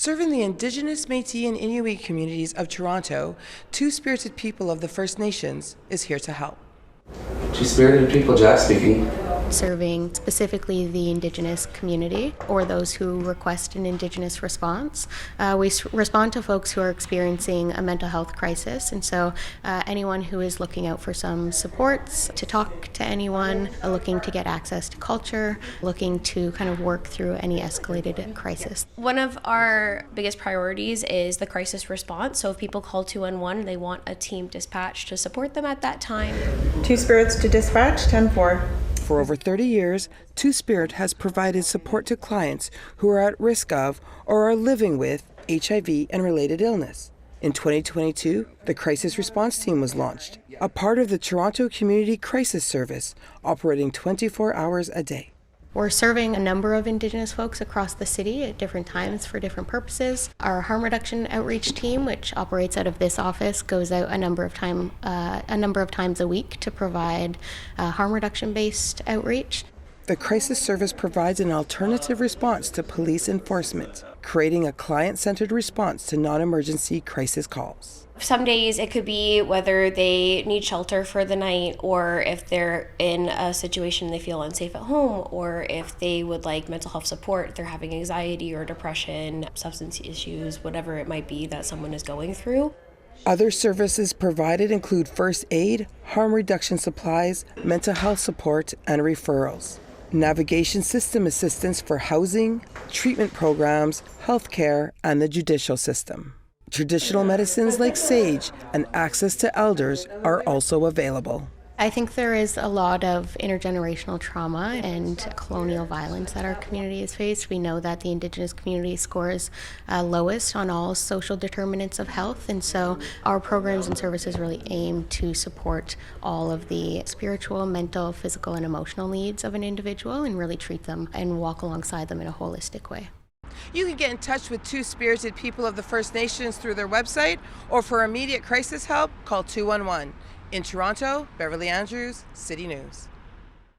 Serving the Indigenous, Métis, and Inuit communities of Toronto, Two-Spirited People of the First Nations is here to help. Two-Spirited People, Jack speaking. Serving specifically the Indigenous community or those who request an Indigenous response. We respond to folks who are experiencing a mental health crisis, and so anyone who is looking out for some supports, to talk to anyone, looking to get access to culture, looking to kind of work through any escalated crisis. One of our biggest priorities is the crisis response. So if people call 211, they want a team dispatched to support them at that time. Two Spirits to dispatch, 10-4. For over 30 years, Two-Spirit has provided support to clients who are at risk of or are living with HIV and related illness. In 2022, the Crisis Response Team was launched, a part of the Toronto Community Crisis Service, operating 24 hours a day. We're serving a number of Indigenous folks across the city at different times for different purposes. Our harm reduction outreach team, which operates out of this office, goes out a number of times a week to provide harm reduction-based outreach. The Crisis Service provides an alternative response to police enforcement, creating a client-centered response to non-emergency crisis calls. Some days it could be whether they need shelter for the night, or if they're in a situation they feel unsafe at home, or if they would like mental health support, they're having anxiety or depression, substance issues, whatever it might be that someone is going through. Other services provided include first aid, harm reduction supplies, mental health support, and referrals. Navigation system assistance for housing, treatment programs, healthcare, and the judicial system. Traditional medicines like sage and access to elders are also available. I think there is a lot of intergenerational trauma and colonial violence that our community has faced. We know that the Indigenous community scores lowest on all social determinants of health, and so our programs and services really aim to support all of the spiritual, mental, physical, and emotional needs of an individual and really treat them and walk alongside them in a holistic way. You can get in touch with Two-Spirited People of the First Nations through their website, or for immediate crisis help, call 211. In Toronto, Beverly Andrews, City News.